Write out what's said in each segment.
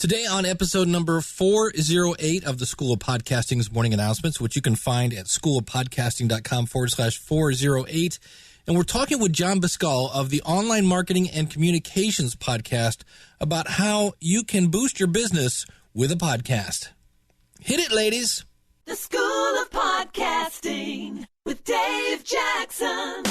Today on episode number 408 of the School of Podcasting's morning announcements, which you can find at schoolofpodcasting.com/408. And we're talking with John Buscall of the Online Marketing and Communications podcast about how you can boost your business with a podcast. Hit it, ladies. The School of Podcasting with Dave Jackson.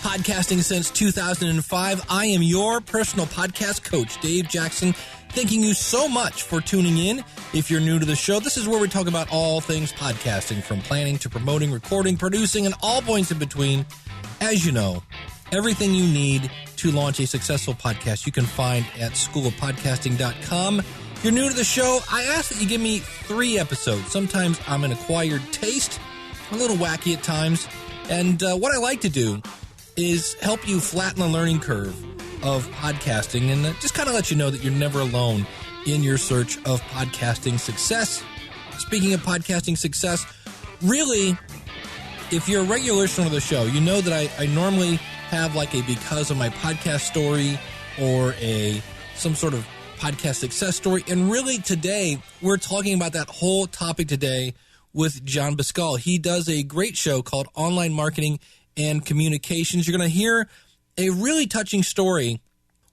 Podcasting since 2005. I am your personal podcast coach, Dave Jackson. Thanking you so much for tuning in. If you're new to the show, this is where we talk about all things podcasting, from planning to promoting, recording, producing, and all points in between. As you know, everything you need to launch a successful podcast you can find at schoolofpodcasting.com. If you're new to the show, I ask that you give me 3 episodes. Sometimes I'm an acquired taste, a little wacky at times, and what I like to do is help you flatten the learning curve of podcasting and just kind of let you know that you're never alone in your search of podcasting success. Speaking of podcasting success, really, if you're a regular listener of the show, you know that I normally have like a because of my podcast story or some sort of podcast success story. And really today, we're talking about that whole topic today with John Buscall. He does a great show called Online Marketing and Communications. You're going to hear a really touching story,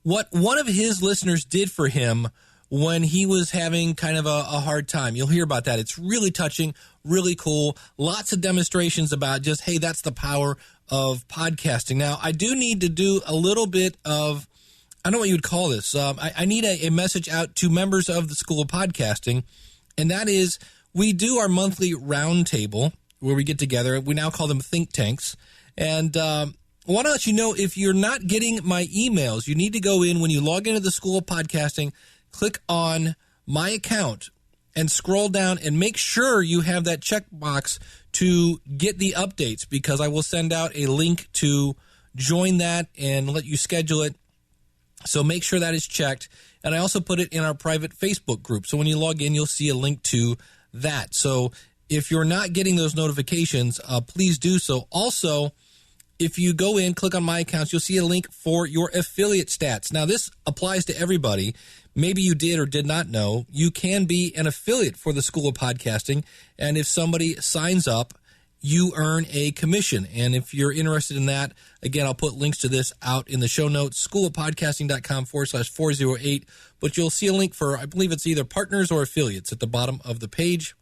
what one of his listeners did for him when he was having kind of a hard time. You'll hear about that. It's really touching, really cool. Lots of demonstrations about just, hey, that's the power of podcasting. Now, I do need to do a little bit of, I don't know what you would call this. I need a message out to members of the School of Podcasting, and that is we do our monthly roundtable where we get together. We now call them think tanks. And I want to let you know, if you're not getting my emails, you need to go in when you log into the School of Podcasting, click on my account and scroll down and make sure you have that checkbox to get the updates, because I will send out a link to join that and let you schedule it. So make sure that is checked. And I also put it in our private Facebook group. So when you log in, you'll see a link to that. So if you're not getting those notifications, please do so. Also, if you go in, click on my accounts, you'll see a link for your affiliate stats. Now, this applies to everybody. Maybe you did or did not know. You can be an affiliate for the School of Podcasting, and if somebody signs up, you earn a commission. And if you're interested in that, again, I'll put links to this out in the show notes, schoolofpodcasting.com/408. But you'll see a link for, I believe it's either partners or affiliates at the bottom of the page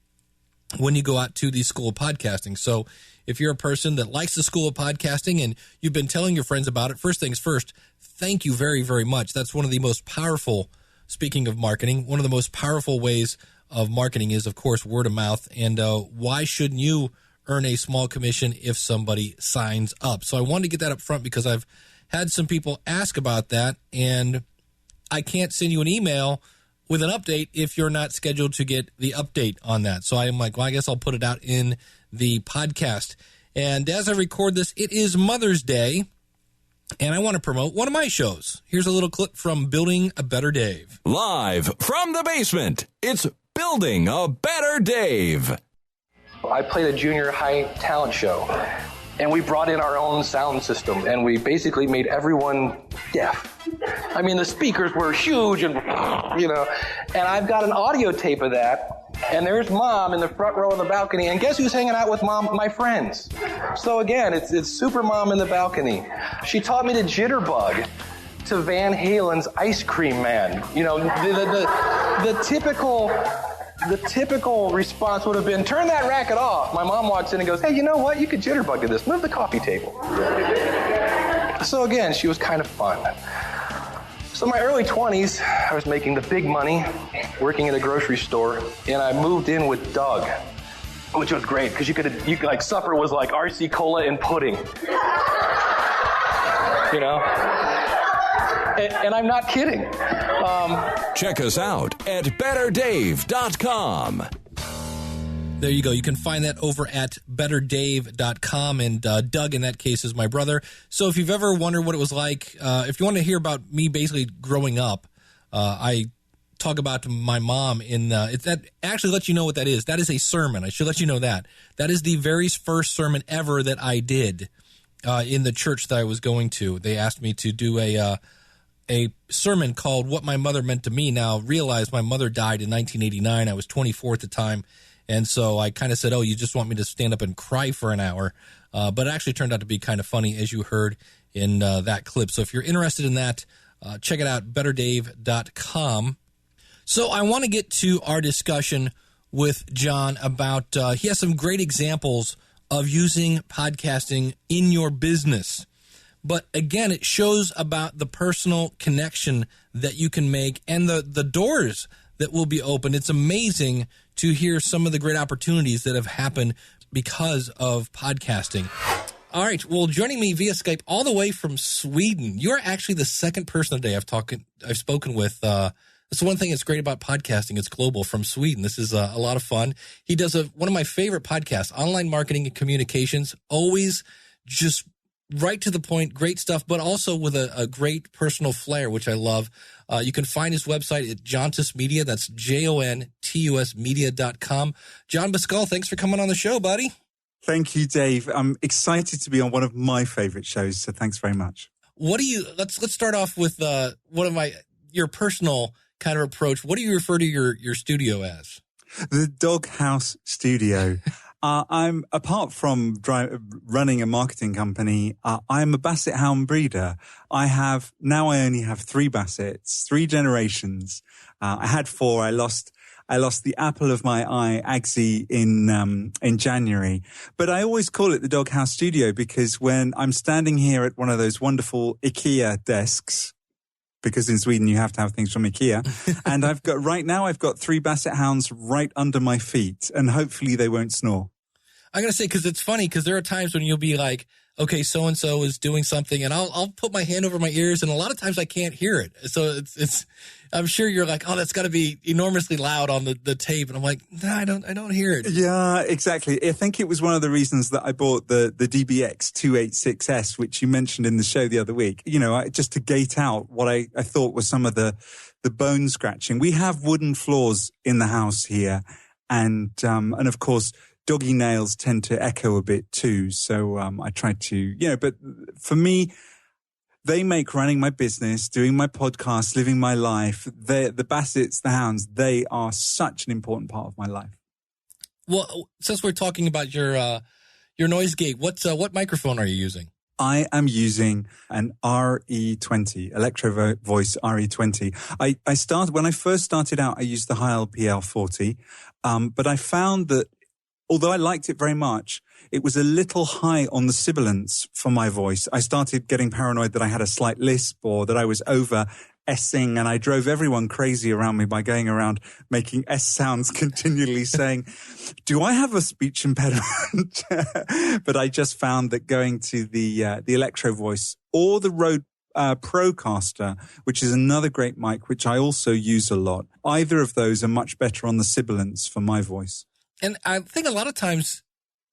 when you go out to the School of Podcasting. So if you're a person that likes the School of Podcasting and you've been telling your friends about it, first things first, thank you very, very much. That's one of the most powerful, speaking of marketing, one of the most powerful ways of marketing is, of course, word of mouth. And why shouldn't you earn a small commission if somebody signs up? So I wanted to get that up front because I've had some people ask about that, and I can't send you an email with an update if you're not scheduled to get the update on that. So I'm like, well, I guess I'll put it out in the podcast. And as I record this, it is Mother's Day, and I want to promote one of my shows. Here's a little clip from Building a Better Dave. Live from the basement, it's Building a Better Dave. I played a junior high talent show, and we brought in our own sound system, and we basically made everyone deaf. I mean, the speakers were huge and, and I've got an audio tape of that, and there's Mom in the front row of the balcony, and guess who's hanging out with Mom? My friends. So again, it's Super Mom in the balcony. She taught me to jitterbug to Van Halen's Ice Cream Man. You know, the typical response would have been, turn that racket off. My mom walks in and goes, hey, you know what? You could jitterbug to this. Move the coffee table. So again, she was kind of fun. So in my early 20s, I was making the big money, working at a grocery store, and I moved in with Doug, which was great because you could like supper was like RC Cola and pudding. You know? And I'm not kidding. Check us out at betterdave.com. There you go. You can find that over at betterdave.com. And Doug, in that case, is my brother. So if you've ever wondered what it was like, if you want to hear about me basically growing up, I talk about my mom in that actually lets you know what that is. That is a sermon. I should let you know that. That is the very first sermon ever that I did in the church that I was going to. They asked me to do a sermon called What My Mother Meant to Me. Now, realized my mother died in 1989. I was 24 at the time. And so I kind of said, oh, you just want me to stand up and cry for an hour. But it actually turned out to be kind of funny, as you heard in that clip. So if you're interested in that, check it out, betterdave.com. So I want to get to our discussion with John about, he has some great examples of using podcasting in your business. But again, it shows about the personal connection that you can make and the doors that will be opened. It's amazing to hear some of the great opportunities that have happened because of podcasting. All right. Well, joining me via Skype all the way from Sweden, you're actually the second person today I've spoken with. That's one thing that's great about podcasting. It's global from Sweden. This is a lot of fun. He does one of my favorite podcasts, Online Marketing and Communications, always just right to the point, great stuff, but also with a great personal flair, which I love. You can find his website at Jontus Media. That's JONTUS media.com. John Buscall, thanks for coming on the show, buddy. Thank you, Dave. I'm excited to be on one of my favorite shows, so thanks very much. Let's start off with your personal kind of approach. What do you refer to your studio as? The Doghouse Studio. I'm, apart from running a marketing company, I'm a Basset Hound breeder. I only have 3 Bassets, 3 generations. I had 4. I lost the apple of my eye, Agsy, in January. But I always call it the Doghouse Studio because when I'm standing here at one of those wonderful IKEA desks, because in Sweden you have to have things from IKEA, and I've got 3 Basset Hounds right under my feet, and hopefully they won't snore. I'm going to say, because it's funny, because there are times when you'll be like, okay, so-and-so is doing something, and I'll put my hand over my ears, and a lot of times I can't hear it. So I'm sure you're like, oh, that's got to be enormously loud on the tape. And I'm like, no, I don't hear it. Yeah, exactly. I think it was one of the reasons that I bought the DBX 286S, which you mentioned in the show the other week, just to gate out what I thought was some of the bone scratching. We have wooden floors in the house here, and of course, doggy nails tend to echo a bit too. So I try to, but for me, they make running my business, doing my podcast, living my life, the Bassets, the Hounds, they are such an important part of my life. Well, since we're talking about your noise gate, what microphone are you using? I am using an RE20, Electro Voice RE20. When I first started out, I used the Heil PL40, but I found that although I liked it very much, it was a little high on the sibilance for my voice. I started getting paranoid that I had a slight lisp or that I was over S-ing, and I drove everyone crazy around me by going around making S sounds continually saying, do I have a speech impediment? But I just found that going to the Electro Voice or the Rode Procaster, which is another great mic, which I also use a lot, either of those are much better on the sibilance for my voice. And I think a lot of times,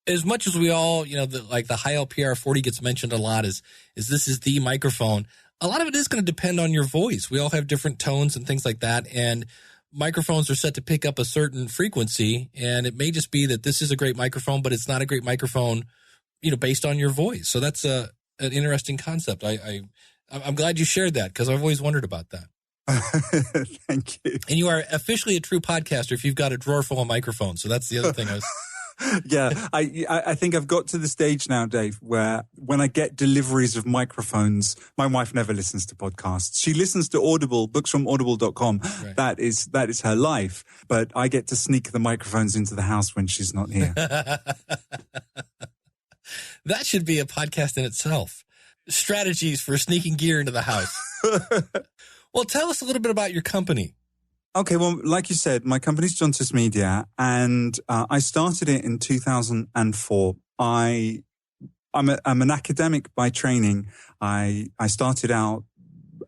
as much as we all, the Heil PR40 gets mentioned a lot is this is the microphone. A lot of it is going to depend on your voice. We all have different tones and things like that. And microphones are set to pick up a certain frequency. And it may just be that this is a great microphone, but it's not a great microphone, based on your voice. So that's an interesting concept. I'm glad you shared that because I've always wondered about that. Thank you. And you are officially a true podcaster if you've got a drawer full of microphones. So that's the other thing I was... Yeah, I think I've got to the stage now, Dave, where when I get deliveries of microphones, my wife never listens to podcasts. She listens to Audible, books from audible.com. Right. That is her life. But I get to sneak the microphones into the house when she's not here. That should be a podcast in itself. Strategies for sneaking gear into the house. Well, tell us a little bit about your company. Okay, well, like you said, my company's Jontus Media, and I started it in 2004. I'm an academic by training. I started out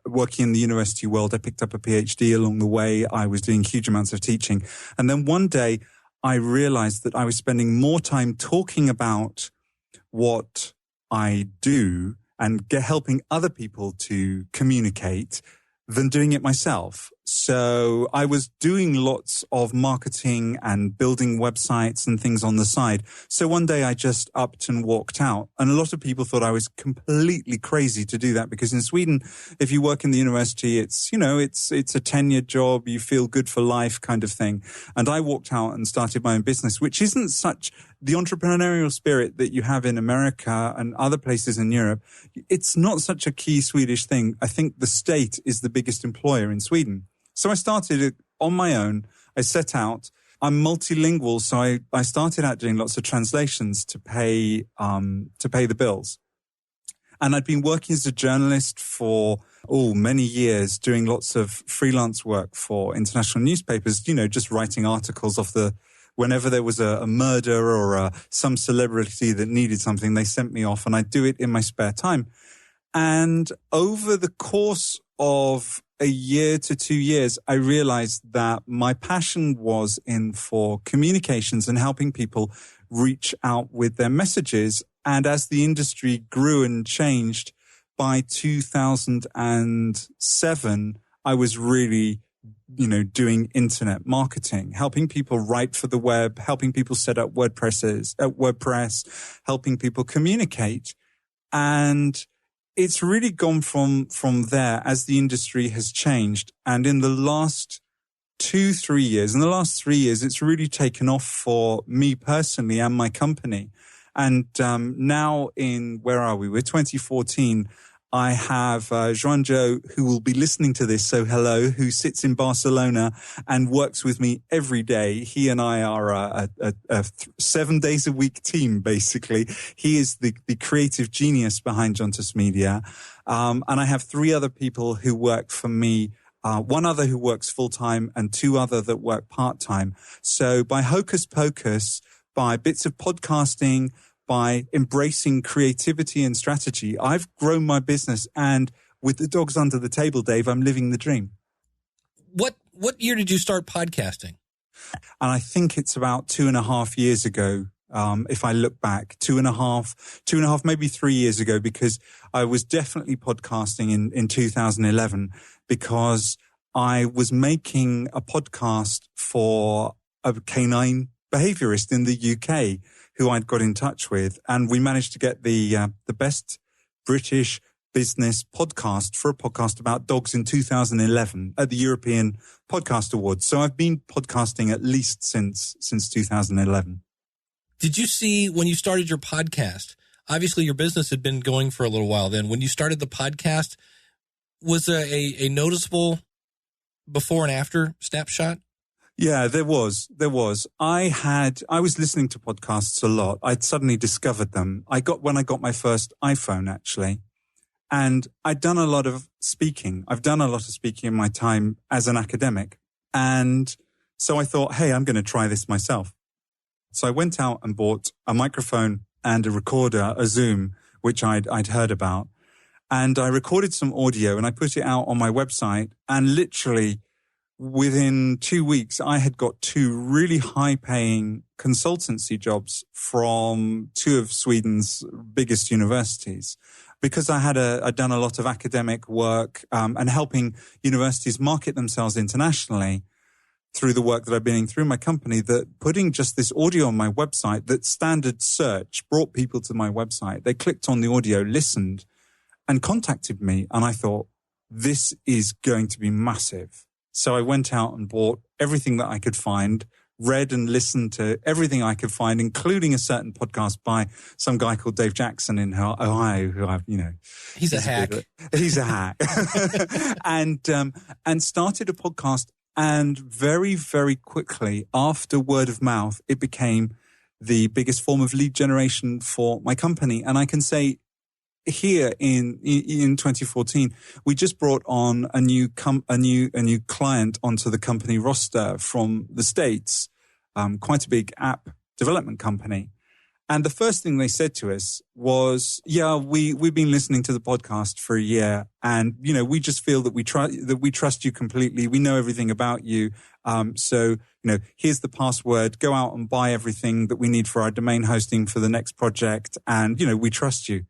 working in the university world. I picked up a PhD along the way. I was doing huge amounts of teaching. And then one day I realized that I was spending more time talking about what I do and helping other people to communicate than doing it myself. So I was doing lots of marketing and building websites and things on the side. So one day I just upped and walked out. And a lot of people thought I was completely crazy to do that, because in Sweden, if you work in the university, it's a tenured job. You feel good for life kind of thing. And I walked out and started my own business, which isn't such the entrepreneurial spirit that you have in America and other places in Europe. It's not such a key Swedish thing. I think the state is the biggest employer in Sweden. So I started it on my own. I set out. I'm multilingual, so I started out doing lots of translations to pay the bills. And I'd been working as a journalist for many years, doing lots of freelance work for international newspapers. Just writing articles whenever there was a murder or some celebrity that needed something, they sent me off, and I'd do it in my spare time. And over the course of a year to 2 years, I realized that my passion was for communications and helping people reach out with their messages. And as the industry grew and changed, by 2007, I was really, doing internet marketing, helping people write for the web, helping people set up WordPress, helping people communicate. And it's really gone from there as the industry has changed. And in the last 3 years, it's really taken off for me personally and my company. And now where are we? We're 2014. I have João, who will be listening to this, so hello, who sits in Barcelona and works with me every day. He and I are a 7 days a week team, basically. He is the creative genius behind Jontus Media. And I have 3 other people who work for me, 1 other who works full-time and 2 other that work part-time. So by hocus pocus, by bits of podcasting, by embracing creativity and strategy, I've grown my business, and with the dogs under the table, Dave, I'm living the dream. What year did you start podcasting? And I think it's about 2.5 years ago. If I look back, 2.5, maybe 3 years ago, because I was definitely podcasting in 2011, because I was making a podcast for a canine behaviorist in the UK who I'd got in touch with, and we managed to get the best British business podcast for a podcast about dogs in 2011 at the European Podcast Awards. So I've been podcasting at least since 2011. Did you see, when you started your podcast, obviously your business had been going for a little while then, when you started the podcast, was a noticeable before and after snapshot? Yeah, there was. I was listening to podcasts a lot. I'd suddenly discovered them. When I got my first iPhone, actually, and I'd done a lot of speaking. I've done a lot of speaking in my time as an academic. And so I thought, hey, I'm going to try this myself. So I went out and bought a microphone and a recorder, a Zoom, which I'd heard about. And I recorded some audio and I put it out on my website, and literally within 2 weeks, I had got 2 really high-paying consultancy jobs from 2 of Sweden's biggest universities, because I'd done a lot of academic work and helping universities market themselves internationally through the work that I've been doing through my company. That putting just this audio on my website, that standard search brought people to my website. They clicked on the audio, listened, and contacted me, and I thought, this is going to be massive. So I went out and bought everything that I could find, read and listened to everything I could find, including a certain podcast by some guy called Dave Jackson in Ohio, who he's a hack. He's a hack. and started a podcast. And very, very quickly, after word of mouth, it became the biggest form of lead generation for my company. And I can say, here in 2014, we just brought on a new client onto the company roster from the States, quite a big app development company. And the first thing they said to us was, yeah, we've been listening to the podcast for a year, and we just feel that we trust you completely. We know everything about you. So here's the password. Go out and buy everything that we need for our domain hosting for the next project, and we trust you.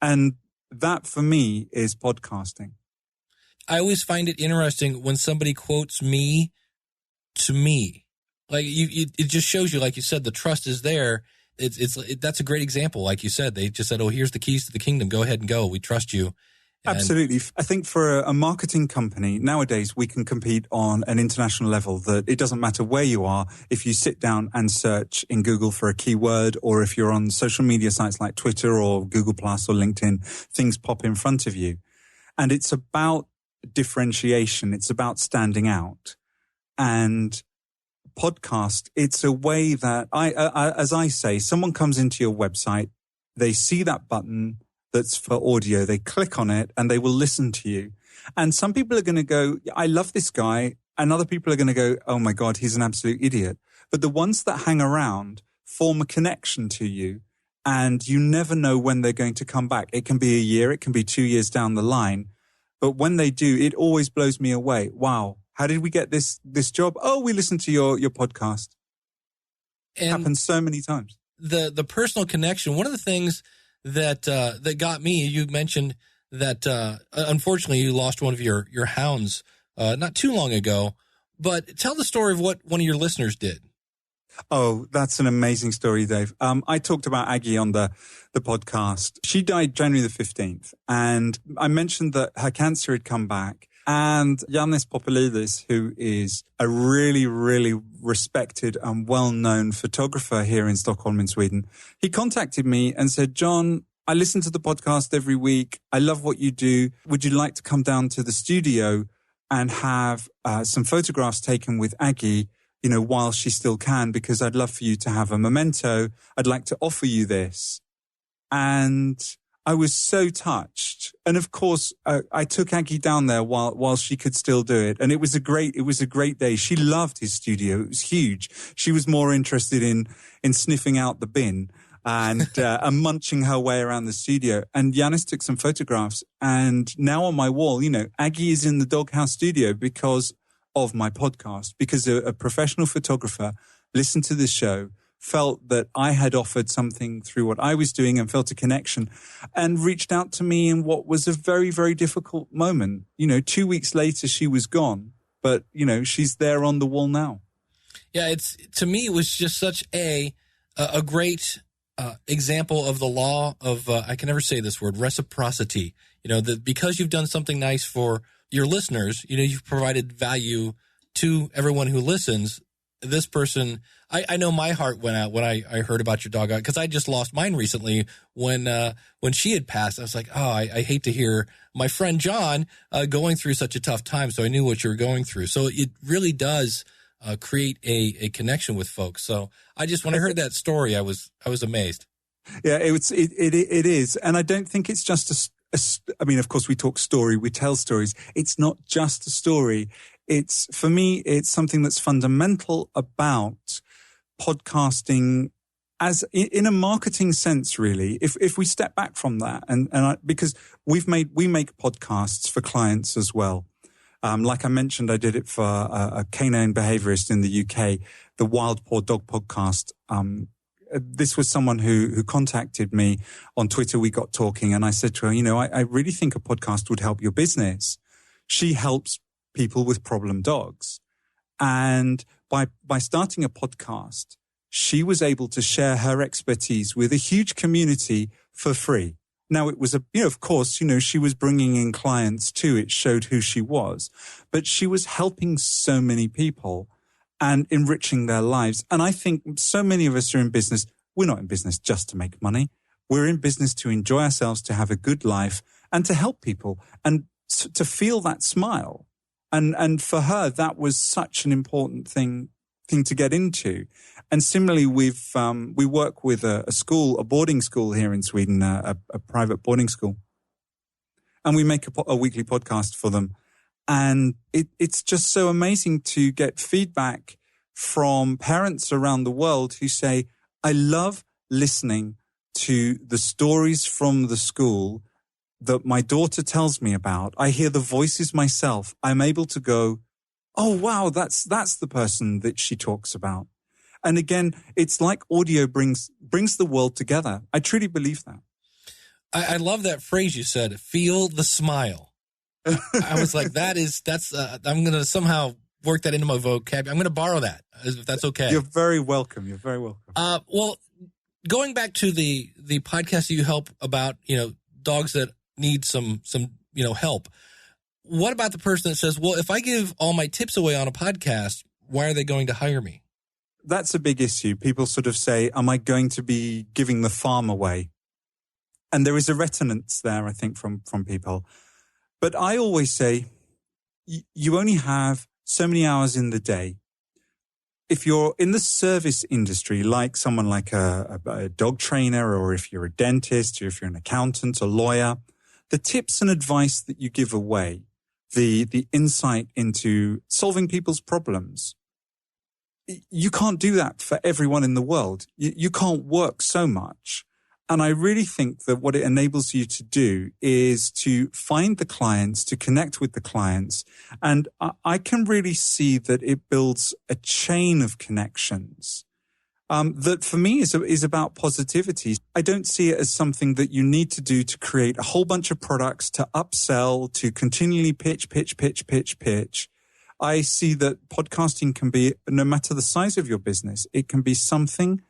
And that, for me, is podcasting. I always find it interesting when somebody quotes me to me. Like it just shows you, like you said, the trust is there. That's a great example. Like you said, they just said, "Oh, here's the keys to the kingdom. Go ahead and go. We trust you." And absolutely. I think for a marketing company nowadays, we can compete on an international level that it doesn't matter where you are. If you sit down and search in Google for a keyword, or if you're on social media sites like Twitter or Google Plus or LinkedIn, things pop in front of you. And it's about differentiation. It's about standing out. And podcast, it's a way that as I say, someone comes into your website, they see that button that's for audio, they click on it and they will listen to you. And some people are going to go, I love this guy. And other people are going to go, oh my God, he's an absolute idiot. But the ones that hang around form a connection to you, and you never know when they're going to come back. It can be a year, it can be 2 years down the line. But when they do, it always blows me away. Wow. How did we get this job? Oh, we listened to your podcast. It happens so many times. The personal connection, one of the things that got me, you mentioned that unfortunately you lost one of your hounds not too long ago, but tell the story of what one of your listeners did. Oh, that's an amazing story, Dave. I talked about Aggie on the podcast. She died January the 15th, and I mentioned that her cancer had come back. And Yannis Populidis, who is a really, really respected and well-known photographer here in Stockholm in Sweden, he contacted me and said, John, I listen to the podcast every week. I love what you do. Would you like to come down to the studio and have some photographs taken with Aggie, while she still can, because I'd love for you to have a memento. I'd like to offer you this. And I was so touched. And of course, I took Aggie down there while she could still do it. And it was a great day. She loved his studio. It was huge. She was more interested in sniffing out the bin and munching her way around the studio. And Yannis took some photographs. And now on my wall, Aggie is in the Doghouse studio because of my podcast, because a professional photographer listened to this show, felt that I had offered something through what I was doing and felt a connection, and reached out to me in what was a very, very difficult moment. 2 weeks later, she was gone, but, she's there on the wall now. Yeah, to me, it was just such a great example of the law of, I can never say this word, reciprocity. Because you've done something nice for your listeners, you've provided value to everyone who listens. This person, I know my heart went out when I heard about your dog, because I just lost mine recently when she had passed. I was like, oh, I hate to hear my friend John going through such a tough time. So I knew what you were going through. So it really does create a connection with folks. So I just, when I heard that story, I was amazed. Yeah, it is. And I don't think it's just of course we talk story, we tell stories. It's not just a story. For me, it's something that's fundamental about podcasting as in a marketing sense, really. If we step back from that because we make podcasts for clients as well. Like I mentioned, I did it for a canine behaviorist in the UK, the Wild Paw Dog podcast. This was someone who contacted me on Twitter. We got talking and I said to her, I really think a podcast would help your business. She helps people with problem dogs. And by starting a podcast, she was able to share her expertise with a huge community for free. Now it was of course, she was bringing in clients too. It showed who she was, but she was helping so many people and enriching their lives. And I think so many of us are in business. We're not in business just to make money. We're in business to enjoy ourselves, to have a good life, and to help people, and to feel that smile. And for her, that was such an important thing to get into. And similarly, we work with a boarding school here in Sweden, a private boarding school. And we make a weekly podcast for them. And it's just so amazing to get feedback from parents around the world who say, I love listening to the stories from the school that my daughter tells me about. I hear the voices myself. I'm able to go, oh, wow, that's the person that she talks about. And again, it's like audio brings the world together. I truly believe that. I love that phrase you said, feel the smile. I was like, that's I'm going to somehow work that into my vocab. I'm going to borrow that, if that's okay. You're very welcome. You're very welcome. Well, going back to the podcast that you help about, dogs that need some help. What about the person that says, well, if I give all my tips away on a podcast, why are they going to hire me? That's a big issue. People sort of say, am I going to be giving the farm away? And there is a reticence there, I think, from people. But I always say, you only have so many hours in the day. If you're in the service industry, like someone like a dog trainer, or if you're a dentist, or if you're an accountant, a lawyer, the tips and advice that you give away, the insight into solving people's problems, you can't do that for everyone in the world. You can't work so much. And I really think that what it enables you to do is to find the clients, to connect with the clients. And I can really see that it builds a chain of connections that for me is about positivity. I don't see it as something that you need to do to create a whole bunch of products, to upsell, to continually pitch. I see that podcasting can be, no matter the size of your business, it can be something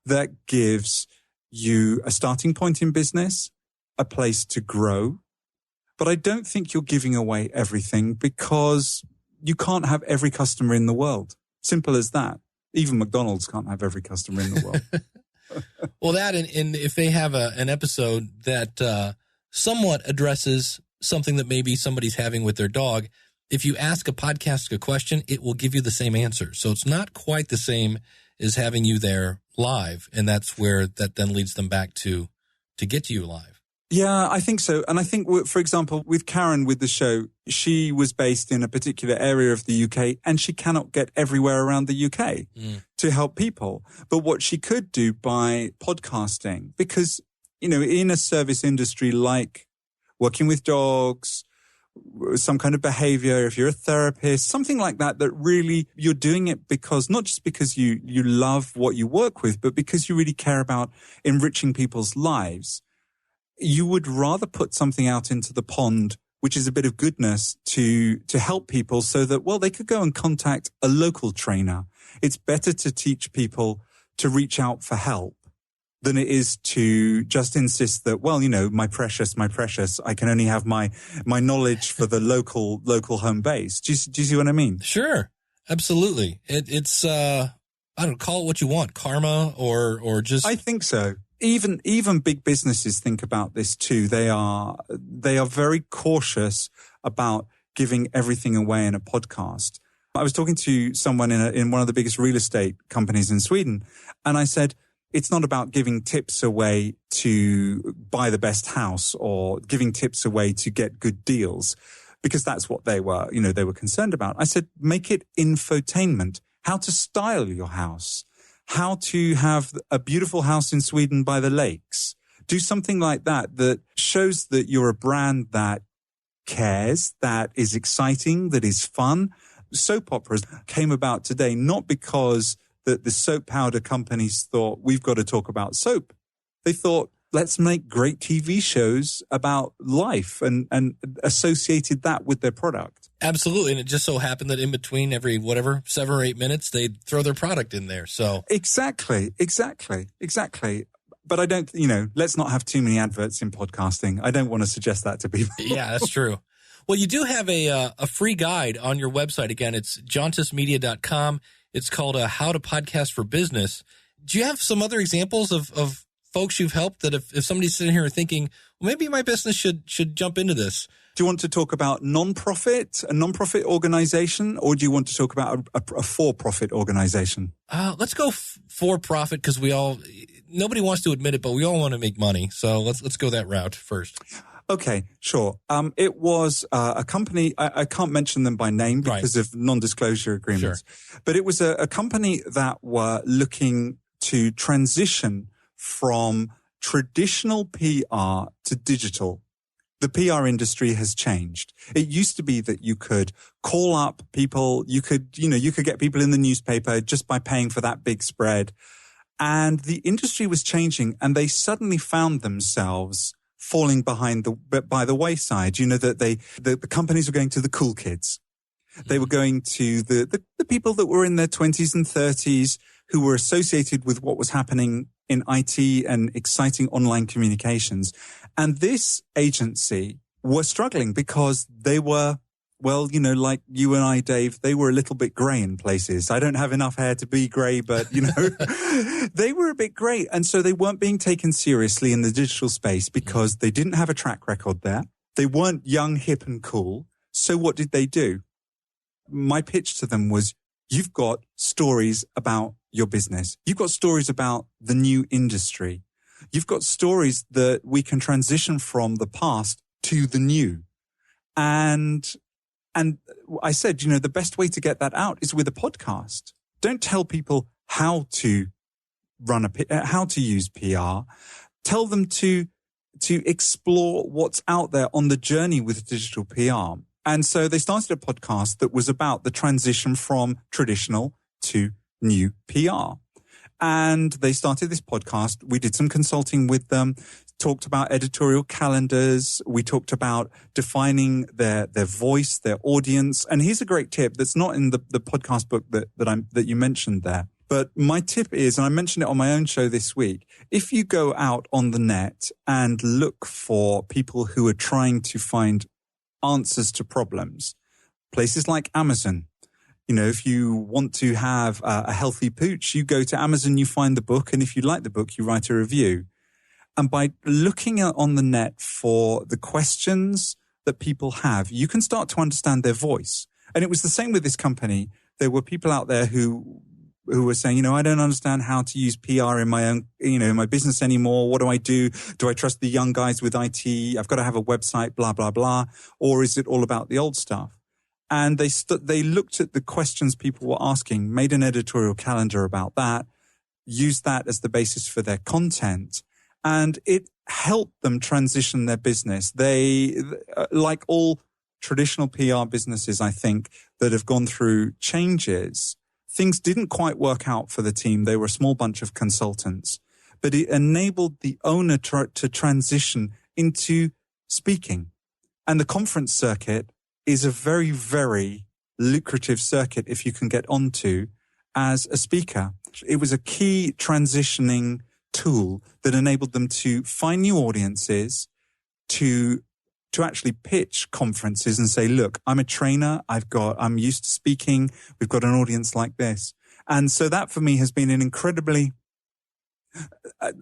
that gives you a starting point in business, a place to grow. But I don't think you're giving away everything, because you can't have every customer in the world. Simple as that. Even McDonald's can't have every customer in the world. Well, that and if they have an episode that somewhat addresses something that maybe somebody's having with their dog, if you ask a podcast a question, it will give you the same answer. So it's not quite the same as having you there live, and that's where that then leads them back to get to you live. Yeah, I think so. And I think, for example, with Karen, with the show, she was based in a particular area of the UK, and she cannot get everywhere around the UK to help people. But what she could do by podcasting, because, in a service industry like working with dogs, some kind of behavior, if you're a therapist, something like that really you're doing it because, not just because you love what you work with, but because you really care about enriching people's lives. You would rather put something out into the pond, which is a bit of goodness to help people, so that, well, they could go and contact a local trainer. It's better to teach people to reach out for help than it is to just insist that, well, my precious, I can only have my knowledge for the local home base. Do you see what I mean? Sure. Absolutely. It's, I don't call it what you want, karma or just. I think so. Even big businesses think about this too. They are very cautious about giving everything away in a podcast. I was talking to someone in one of the biggest real estate companies in Sweden, and I said, it's not about giving tips away to buy the best house or giving tips away to get good deals, because that's what they were concerned about. I said, make it infotainment, how to style your house, how to have a beautiful house in Sweden by the lakes. Do something like that shows that you're a brand that cares, that is exciting, that is fun. Soap operas came about today not because the soap powder companies thought we've got to talk about soap. They thought, let's make great TV shows about life and associated that with their product. Absolutely. And it just so happened that in between every 7 or 8 minutes, they'd throw their product in there. So Exactly. But I don't, let's not have too many adverts in podcasting. I don't want to suggest that to people. Yeah, that's true. Well, you do have a free guide on your website. Again, it's jauntusmedia.com. It's called How to Podcast for Business. Do you have some other examples of folks you've helped that if somebody's sitting here thinking, well, maybe my business should jump into this? Do you want to talk about a non-profit organization, or do you want to talk about a for-profit organization? Let's go for-profit, because nobody wants to admit it, but we all want to make money. So let's go that route first. Okay, sure. It was a company, I can't mention them by name because of non-disclosure agreements, but it was a company that were looking to transition from traditional PR to digital. The PR industry has changed. It used to be that you could call up people, you could get people in the newspaper just by paying for that big spread. And the industry was changing, and they suddenly found themselves falling by the wayside. You know, that the companies were going to the cool kids. They were going to the people that were in their 20s and 30s who were associated with what was happening in IT and exciting online communications. And this agency were struggling because they were, well, you know, like you and I, Dave, they were a little bit grey in places. I don't have enough hair to be grey, but, you know, they were a bit grey. And so they weren't being taken seriously in the digital space because they didn't have a track record there. They weren't young, hip and cool. So what did they do? My pitch to them was, you've got stories about your business. You've got stories about the new industry. You've got stories that we can transition from the past to the new. And I said, you know, the best way to get that out is with a podcast. Don't tell people how to how to use PR. Tell them to explore what's out there on the journey with digital PR. And so they started a podcast that was about the transition from traditional to new PR. And they started this podcast. We did some consulting with them, talked about editorial calendars. We talked about defining their voice, their audience. And here's a great tip that's not in the podcast book that you mentioned there. But my tip is, and I mentioned it on my own show this week, if you go out on the net and look for people who are trying to find answers to problems, places like Amazon. You know, if you want to have a healthy pooch, you go to Amazon, you find the book, and if you like the book, you write a review. And by looking on the net for the questions that people have, you can start to understand their voice. And it was the same with this company. There were people out there who were saying, you know, I don't understand how to use PR in my own, you know, in my business anymore. What do I do? Do I trust the young guys with IT? I've got to have a website, blah, blah, blah. Or is it all about the old stuff? And they looked at the questions people were asking, made an editorial calendar about that, used that as the basis for their content, and it helped them transition their business. They, like all traditional PR businesses, I think, that have gone through changes, things didn't quite work out for the team. They were a small bunch of consultants, but it enabled the owner to transition into speaking. And the conference circuit is a very, very lucrative circuit if you can get onto as a speaker. It was a key transitioning tool that enabled them to find new audiences, to actually pitch conferences and say, look, I'm a trainer. I'm used to speaking. We've got an audience like this. And so that for me has been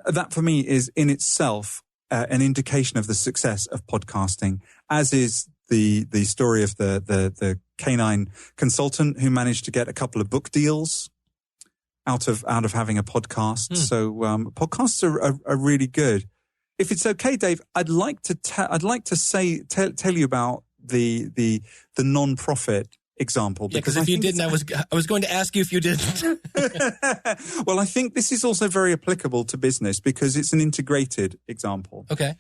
that for me is in itself an indication of the success of podcasting, as is the story of the canine consultant who managed to get a couple of book deals out of having a podcast. So podcasts are really good. If it's okay, Dave, I'd like to tell you about the non-profit example. Yeah, because if you didn't, I was going to ask you if you didn't. Well, I think this is also very applicable to business because it's an integrated example. Okay.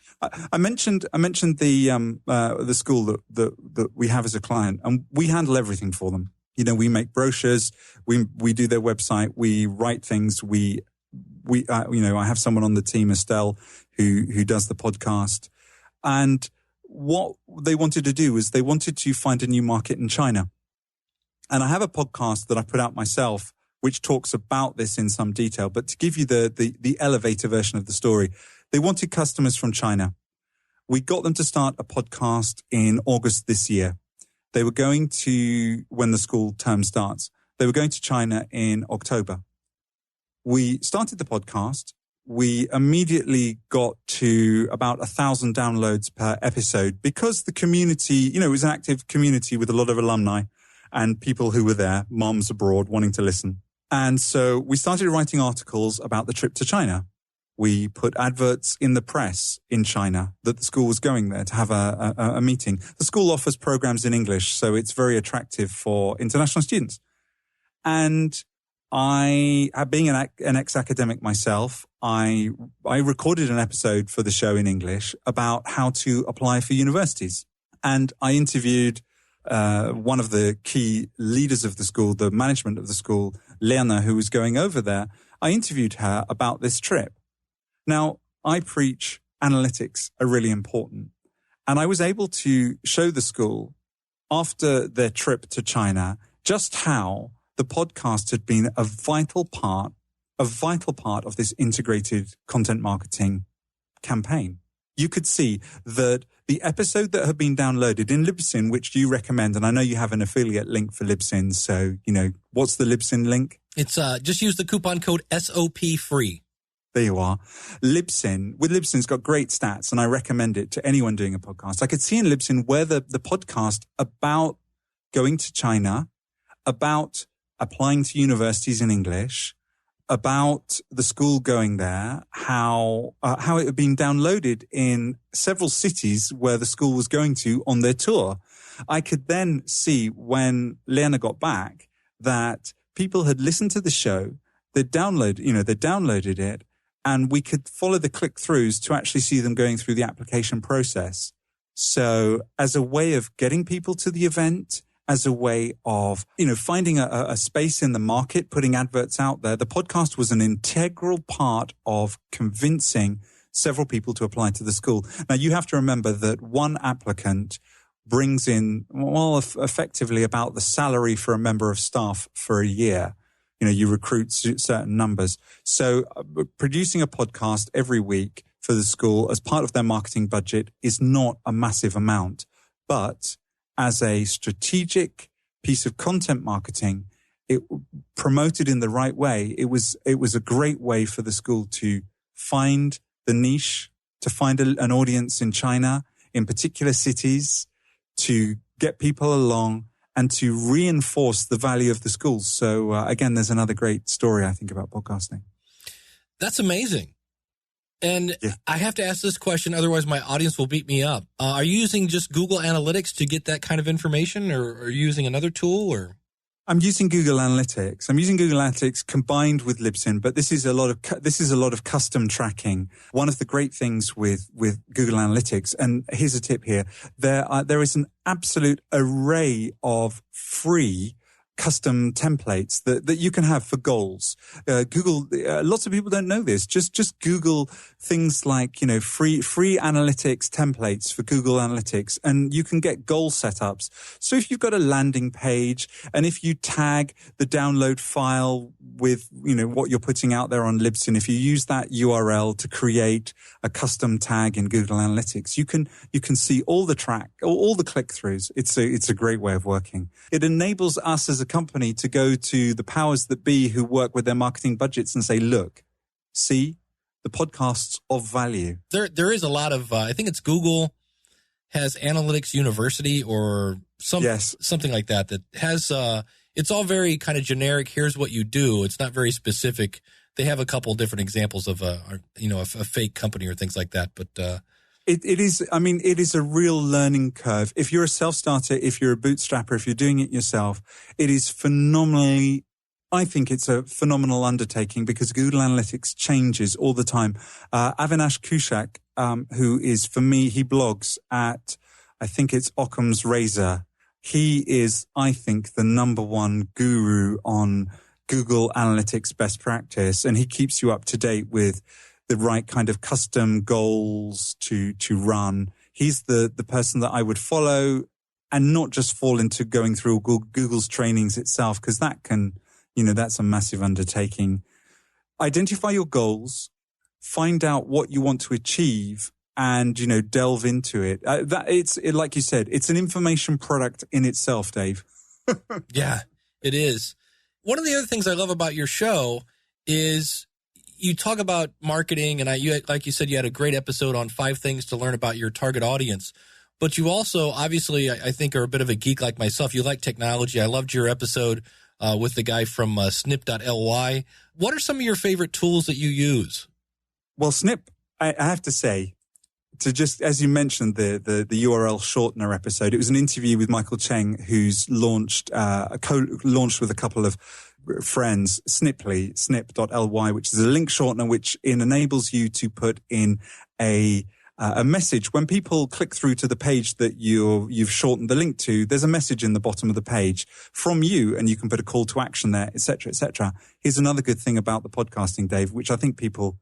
I mentioned the school that we have as a client, and we handle everything for them. You know, we make brochures, we do their website, we write things, you know, I have someone on the team, Estelle, who does the podcast. And what they wanted to do is they wanted to find a new market in China. And I have a podcast that I put out myself, which talks about this in some detail. But to give you the elevator version of the story, they wanted customers from China. We got them to start a podcast in August this year. They were going to, when the school term starts, they were going to China in October. We started the podcast. We immediately got to about 1,000 downloads per episode because the community, you know, it was an active community with a lot of alumni and people who were there, moms abroad wanting to listen. And so we started writing articles about the trip to China. We put adverts in the press in China that the school was going there to have a meeting. The school offers programs in English, so it's very attractive for international students. And being an ex-academic myself, I recorded an episode for the show in English about how to apply for universities. And I interviewed one of the key leaders of the school, the management of the school, Lena, who was going over there. I interviewed her about this trip. Now, I preach analytics are really important. And I was able to show the school after their trip to China just how the podcast had been a vital part of this integrated content marketing campaign. You could see that the episode that had been downloaded in Libsyn, which you recommend, and I know you have an affiliate link for Libsyn, so, what's the Libsyn link? It's just use the coupon code SOPFREE. There you are. Libsyn, it's got great stats, and I recommend it to anyone doing a podcast. I could see in Libsyn where the podcast about going to China, about applying to universities in English, about the school going there, how it had been downloaded in several cities where the school was going to on their tour. I could then see when Lena got back that people had listened to the show, they downloaded it, and we could follow the click-throughs to actually see them going through the application process. So as a way of getting people to the event, as a way of, finding a space in the market, putting adverts out there, the podcast was an integral part of convincing several people to apply to the school. Now, you have to remember that one applicant brings in, effectively about the salary for a member of staff for a year. You recruit certain numbers. So producing a podcast every week for the school as part of their marketing budget is not a massive amount. But as a strategic piece of content marketing, it promoted in the right way. It was a great way for the school to find the niche, to find an audience in China, in particular cities, to get people along, and to reinforce the value of the schools. So, again, there's another great story, I think, about podcasting. That's amazing. And yeah. I have to ask this question, otherwise my audience will beat me up. Are you using just Google Analytics to get that kind of information, or are you using another tool? Or I'm using Google Analytics. I'm using Google Analytics combined with Libsyn, but this is a lot of custom tracking. One of the great things with Google Analytics, and here's a tip here: there is an absolute array of free custom templates that you can have for goals. Google, lots of people don't know this. Just Google things like, free analytics templates for Google Analytics, and you can get goal setups. So if you've got a landing page, and if you tag the download file with, what you're putting out there on Libsyn, if you use that URL to create a custom tag in Google Analytics, you can see all the click-throughs. It's a great way of working. It enables us as a company to go to the powers that be who work with their marketing budgets and say, look, see, the podcasts of value. There is a lot of, I think it's Google has Analytics University or something like that has, it's all very kind of generic. Here's what you do. It's not very specific. They have a couple different examples of a fake company or things like that. But it is a real learning curve. If you're a self-starter, if you're a bootstrapper, if you're doing it yourself, it is phenomenally, I think it's a phenomenal undertaking because Google Analytics changes all the time. Avinash Kushak, who is, for me, he blogs at, I think it's Occam's Razor. He is, I think, the number one guru on Google Analytics best practice, and he keeps you up to date with the right kind of custom goals to run. He's the person that I would follow and not just fall into going through Google's trainings itself, because that can, that's a massive undertaking. Identify your goals, find out what you want to achieve, and, delve into it. Like you said, it's an information product in itself, Dave. Yeah, it is. One of the other things I love about your show is you talk about marketing, and like you said, you had a great episode on 5 things to learn about your target audience. But you also, obviously, I think, are a bit of a geek like myself. You like technology. I loved your episode with the guy from snip.ly. What are some of your favorite tools that you use? Well, Snip, I have to say, to just, as you mentioned, the URL shortener episode, it was an interview with Michael Cheng, who's launched with a couple of friends, Sniply, snip.ly, which is a link shortener which enables you to put in a message. When people click through to the page that you've shortened the link to, there's a message in the bottom of the page from you, and you can put a call to action there, etc., etc. Here's another good thing about the podcasting, Dave, which I think people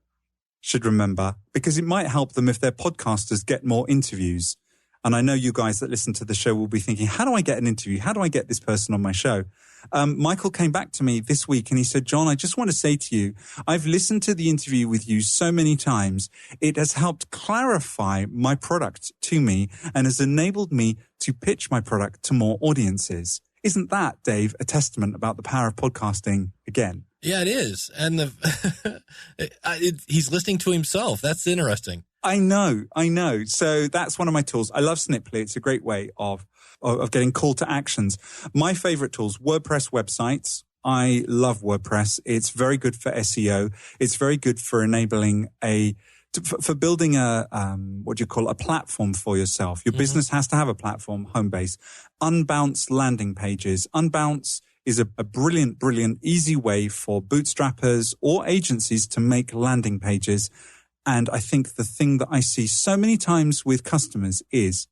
should remember, because it might help them if their podcasters get more interviews. And I know you guys that listen to the show will be thinking, how do I get an interview? How do I get this person on my show? Michael came back to me this week and he said, John, I just want to say to you, I've listened to the interview with you so many times. It has helped clarify my product to me and has enabled me to pitch my product to more audiences. Isn't that, Dave, a testament about the power of podcasting again? Yeah, it is. And he's listening to himself. That's interesting. I know. So that's one of my tools. I love Sniply. It's a great way of getting call to actions. My favorite tools, WordPress websites. I love WordPress. It's very good for SEO. It's very good for enabling for building a platform for yourself. Your business has to have a platform, home base. Unbounced landing pages. Unbounce is a brilliant, easy way for bootstrappers or agencies to make landing pages. And I think the thing that I see so many times with customers is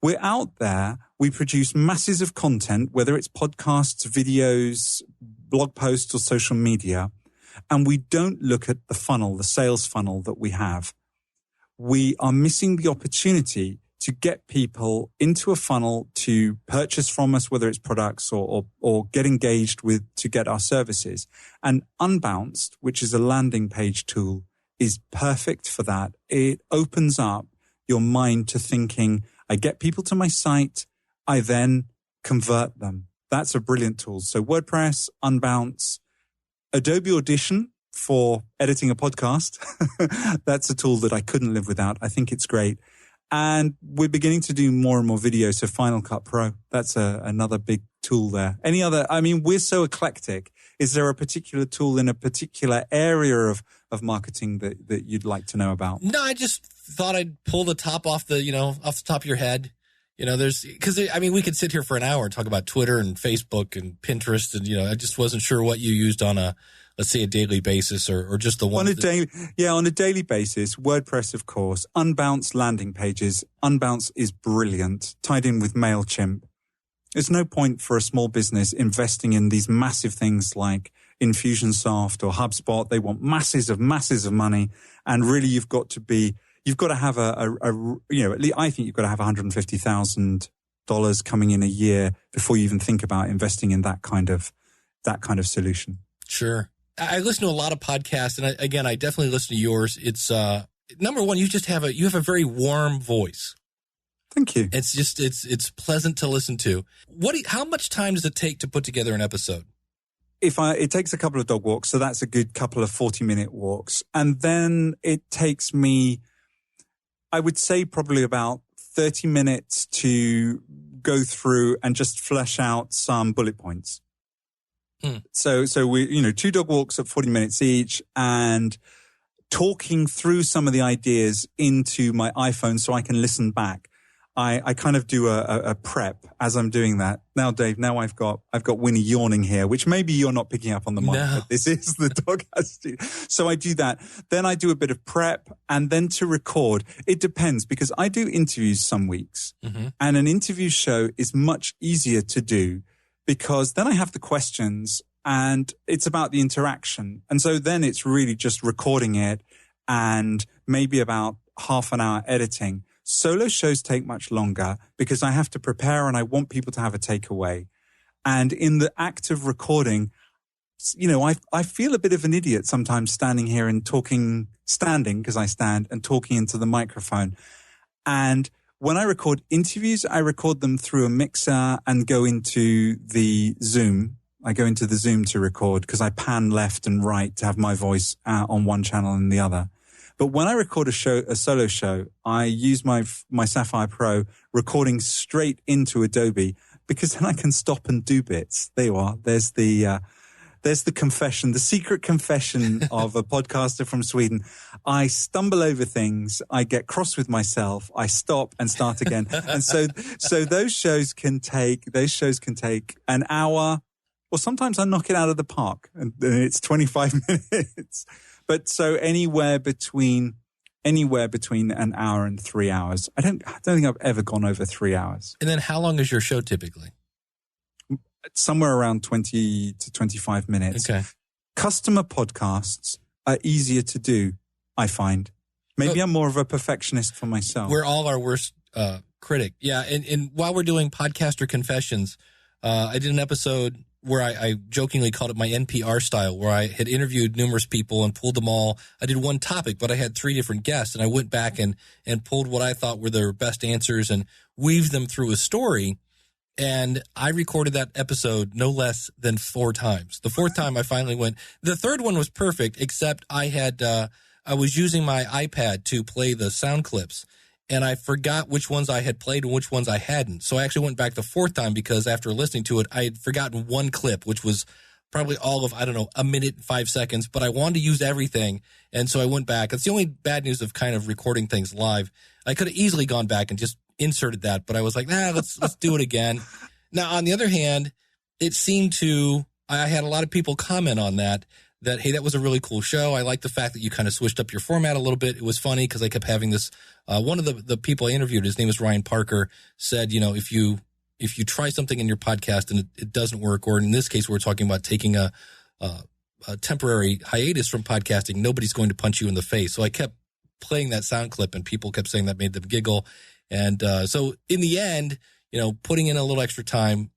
we're out there, we produce masses of content, whether it's podcasts, videos, blog posts, or social media, and we don't look at the funnel, the sales funnel that we have. We are missing the opportunity to get people into a funnel to purchase from us, whether it's products or get engaged with to get our services. And Unbounced, which is a landing page tool, is perfect for that. It opens up your mind to thinking, I get people to my site, I then convert them. That's a brilliant tool. So WordPress, Unbounce, Adobe Audition for editing a podcast. That's a tool that I couldn't live without. I think it's great. And we're beginning to do more and more videos. So Final Cut Pro, that's another big tool there. Any other, we're so eclectic. Is there a particular tool in a particular area of marketing that you'd like to know about? No, I just thought I'd pull the top off the top of your head. We could sit here for an hour and talk about Twitter and Facebook and Pinterest. And, I just wasn't sure what you used on let's say a daily basis or just the one. On a daily basis, WordPress, of course, Unbounced landing pages. Unbounce is brilliant, tied in with MailChimp. There's no point for a small business investing in these massive things like Infusionsoft or HubSpot. They want masses of money. And really, you've got to have I think you've got to have $150,000 coming in a year before you even think about investing in that kind of solution. Sure. I listen to a lot of podcasts, and I definitely listen to yours. It's number one, you have a very warm voice. Thank you. It's just it's pleasant to listen to. How much time does it take to put together an episode? It takes a couple of dog walks, so that's a good couple of 40-minute walks, and then it takes me, I would say, probably about 30 minutes to go through and just flesh out some bullet points. So we, 2 dog walks at 40 minutes each, and talking through some of the ideas into my iPhone so I can listen back. I kind of do a prep as I'm doing that. Now, Dave, I've got Winnie yawning here, which maybe you're not picking up on the mic, but this is the dog has to. So I do that. Then I do a bit of prep, and then to record. It depends, because I do interviews some weeks, and an interview show is much easier to do because then I have the questions and it's about the interaction. And so then it's really just recording it and maybe about half an hour editing. Solo shows take much longer because I have to prepare and I want people to have a takeaway. And in the act of recording, I feel a bit of an idiot sometimes standing here and standing because I stand and talking into the microphone. And when I record interviews, I record them through a mixer and go into the Zoom. I go into the Zoom to record because I pan left and right to have my voice on one channel and the other. But when I record a solo show, I use my Sapphire Pro recording straight into Adobe because then I can stop and do bits. There you are. There's the confession, the secret confession of a podcaster from Sweden. I stumble over things. I get cross with myself. I stop and start again. And so those shows can take an hour, or sometimes I knock it out of the park and it's 25 minutes. But so anywhere between an hour and 3 hours. I don't think I've ever gone over 3 hours. And then how long is your show typically? Somewhere around 20 to 25 minutes. Okay. Customer podcasts are easier to do I find. Maybe I'm more of a perfectionist for myself. We're all our worst critic. Yeah, and while we're doing Podcaster Confessions, I did an episode where I jokingly called it my NPR style, where I had interviewed numerous people and pulled them all. I did one topic, but I had 3 different guests, and I went back and pulled what I thought were their best answers and weaved them through a story. And I recorded that episode no less than 4 times. The 4th time I finally went. The 3rd one was perfect, except I was using my iPad to play the sound clips, and I forgot which ones I had played and which ones I hadn't. So I actually went back the 4th time because after listening to it, I had forgotten one clip, which was probably all of, 1 minute and 5 seconds, but I wanted to use everything. And so I went back. It's the only bad news of kind of recording things live. I could have easily gone back and just inserted that, but I was like, let's do it again. Now, on the other hand, it seemed I had a lot of people comment on that, hey, that was a really cool show. I like the fact that you kind of switched up your format a little bit. It was funny because I kept having this, one of the people I interviewed, his name is Ryan Parker, said, if you try something in your podcast and it doesn't work, or in this case, we're talking about taking a temporary hiatus from podcasting, nobody's going to punch you in the face. So I kept playing that sound clip and people kept saying that made them giggle. And so in the end, putting in a little extra time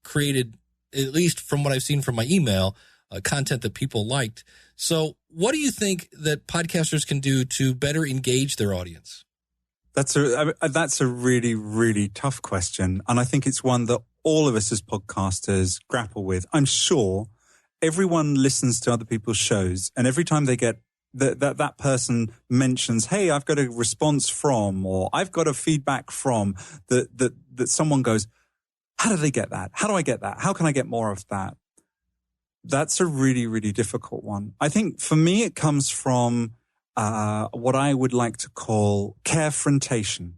created, at least from what I've seen from my email, content that people liked. So what do you think that podcasters can do to better engage their audience? That's a really, really tough question. And I think it's one that all of us as podcasters grapple with. I'm sure everyone listens to other people's shows, and every time they get that person mentions, hey, I've got a response from, or I've got a feedback from, that someone goes, how do they get that? How do I get that? How can I get more of that? That's a really, really difficult one. I think for me, it comes from what I would like to call carefrontation.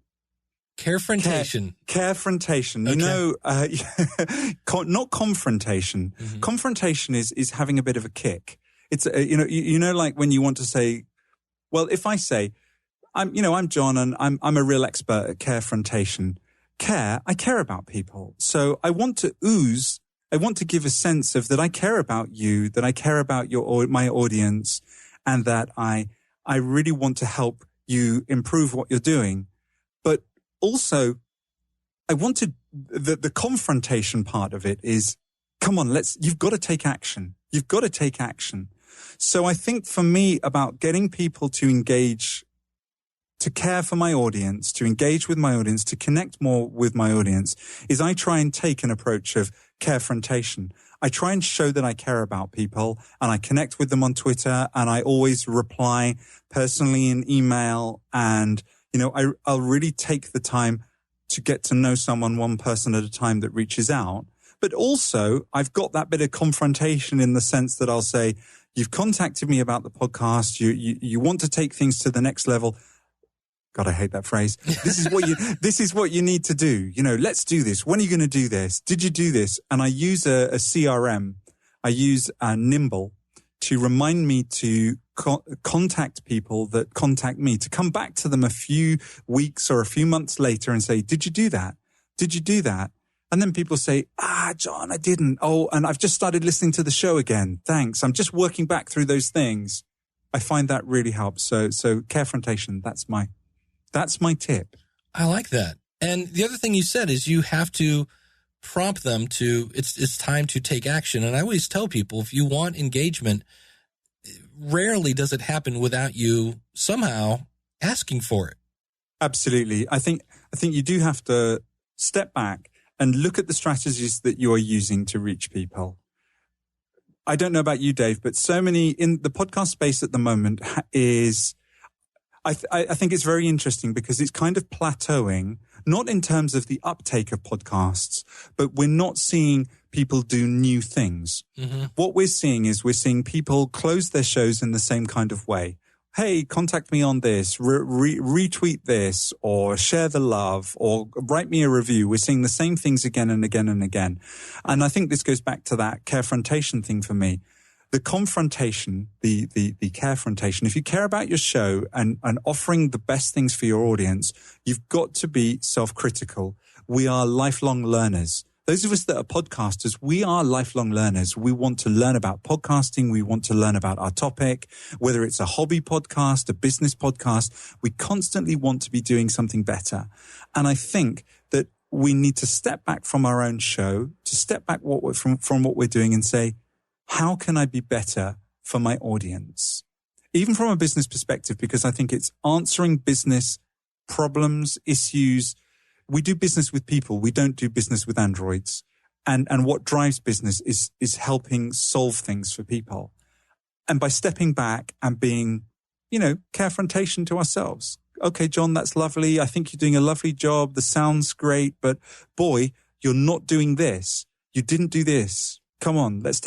Carefrontation. Carefrontation. Okay. Not confrontation. Mm-hmm. Confrontation is having a bit of a kick. It's like when you want to say, well, if I say, I'm John and I'm a real expert at carefrontation. I care about people. So I want to give a sense of that I care about you, that I care about my audience, and that I really want to help you improve what you're doing. But also, I wanted the confrontation part of it is, come on, you've got to take action. You've got to take action. So I think for me, about getting people to engage, to care for my audience, to engage with my audience, to connect more with my audience, is I try and take an approach of carefrontation. I try and show that I care about people, and I connect with them on Twitter, and I always reply personally in email, and I'll really take the time to get to know someone one person at a time that reaches out. But also, I've got that bit of confrontation in the sense that I'll say, you've contacted me about the podcast, you want to take things to the next level. God, I hate that phrase. This is what you need to do. Let's do this. When are you going to do this? Did you do this? And I use a CRM. I use Nimble to remind me to contact people that contact me, to come back to them a few weeks or a few months later and say, did you do that? Did you do that? And then people say, John, I didn't. Oh, and I've just started listening to the show again. Thanks. I'm just working back through those things. I find that really helps. So carefrontation, that's my tip. I like that. And the other thing you said is you have to prompt them to, it's time to take action. And I always tell people, if you want engagement, rarely does it happen without you somehow asking for it. Absolutely. I think you do have to step back and look at the strategies that you are using to reach people. I don't know about you, Dave, but so many in the podcast space at the moment is, I think it's very interesting because it's kind of plateauing, not in terms of the uptake of podcasts, but we're not seeing people do new things. Mm-hmm. What we're seeing people close their shows in the same kind of way. Hey, contact me on this, retweet this, or share the love, or write me a review. We're seeing the same things again and again and again. And I think this goes back to that carefrontation thing for me. The confrontation, the carefrontation, if you care about your show and offering the best things for your audience, you've got to be self-critical. We are lifelong learners. those of us that are podcasters, we are lifelong learners. We want to learn about podcasting. We want to learn about our topic, whether it's a hobby podcast, a business podcast. We constantly want to be doing something better. And I think that we need to step back from our own show, to step back from what we're doing and say, how can I be better for my audience? Even from a business perspective, because I think it's answering business problems, issues. We do business with people. We don't do business with androids. And what drives business is helping solve things for people. And by stepping back and being, confrontation to ourselves. Okay, John, that's lovely. I think you're doing a lovely job. The sound's great, but boy, you're not doing this. You didn't do this. Come on, let's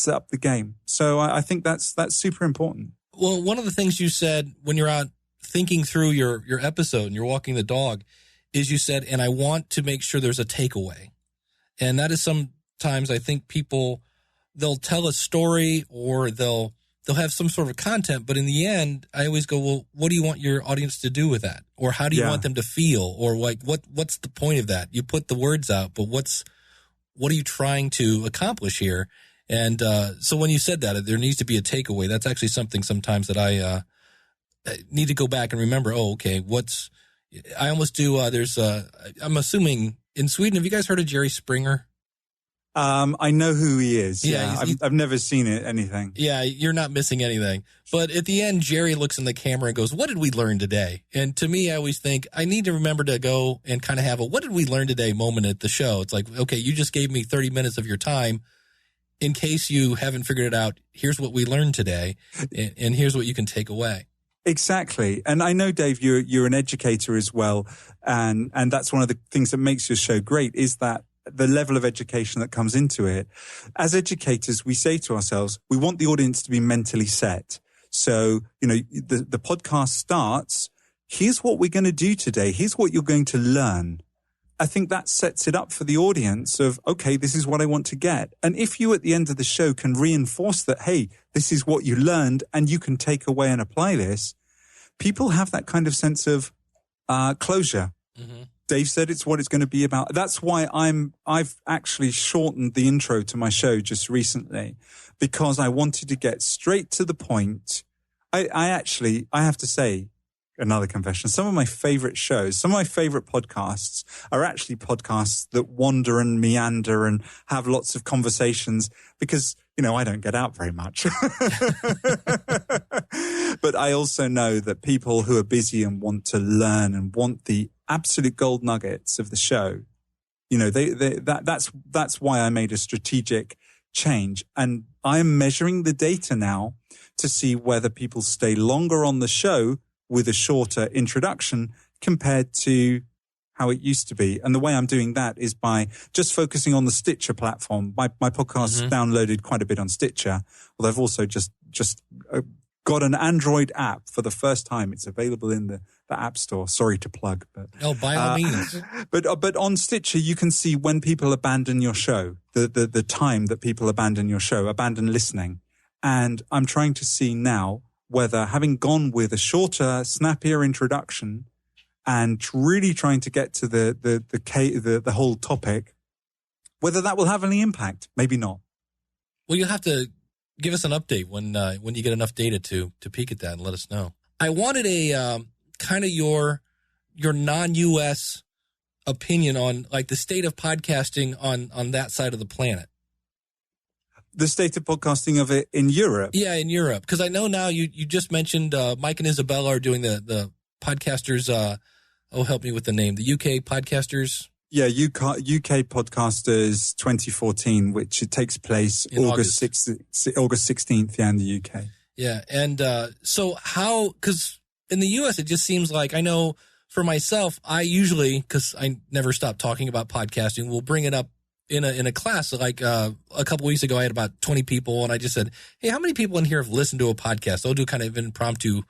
up the game. So I think that's super important. Well, one of the things you said when you're out thinking through your episode and you're walking the dog is you said, and I want to make sure there's a takeaway. And that is sometimes I think people, they'll tell a story or they'll have some sort of content, but in the end, I always go, well, what do you want your audience to do with that? Or how do you want them to feel? Or like, what's the point of that? You put the words out, but what are you trying to accomplish here? And so when you said that, there needs to be a takeaway. That's actually something sometimes that I need to go back and remember. Oh, okay, I almost do, I'm assuming in Sweden, have you guys heard of Jerry Springer? I know who he is. Yeah, I've never seen anything. Yeah, you're not missing anything. But at the end, Jerry looks in the camera and goes, what did we learn today? And to me, I always think I need to remember to go and kind of have a what did we learn today moment at the show. It's like, okay, you just gave me 30 minutes of your time. In case you haven't figured it out, here's what we learned today, and here's what you can take away. Exactly. And I know, Dave, you're an educator as well. And that's one of the things that makes your show great is that the level of education that comes into it. As educators, we say to ourselves, we want the audience to be mentally set. So, the podcast starts, here's what we're going to do today. Here's what you're going to learn. I think that sets it up for the audience of, okay, this is what I want to get. And if you at the end of the show can reinforce that, hey, this is what you learned and you can take away and apply this, people have that kind of sense of closure. Mm-hmm. Dave said it's what it's going to be about. That's why I've actually shortened the intro to my show just recently because I wanted to get straight to the point. I have to say, another confession, some of my favorite shows, some of my favorite podcasts are actually podcasts that wander and meander and have lots of conversations because, I don't get out very much. But I also know that people who are busy and want to learn and want the absolute gold nuggets of the show, that's why I made a strategic change. And I'm measuring the data now to see whether people stay longer on the show with a shorter introduction compared to how it used to be. And the way I'm doing that is by just focusing on the Stitcher platform. My podcast downloaded quite a bit on Stitcher, although I've also just got an Android app for the first time. It's available in the App Store. Sorry to plug, but by all means. But on Stitcher, you can see when people abandon your show, the time that people abandon your show, abandon listening. And I'm trying to see now whether having gone with a shorter, snappier introduction and really trying to get to the whole topic, whether that will have any impact. Maybe not. Well, you'll have to give us an update when you get enough data to peek at that and let us know. I wanted a kind of your non-US opinion on like the state of podcasting on that side of the planet. The state of podcasting of it in Europe? Yeah, in Europe. Because I know now you just mentioned Mike and Isabella are doing the podcasters, help me with the name, the UK podcasters. Yeah, UK Podcasters 2014, which it takes place August 16th, in the UK. Yeah, and so because in the US it just seems like, I know for myself, I usually, because I never stop talking about podcasting, will bring it up in a class. Like a couple weeks ago, I had about 20 people, and I just said, hey, how many people in here have listened to a podcast? I'll do kind of an impromptu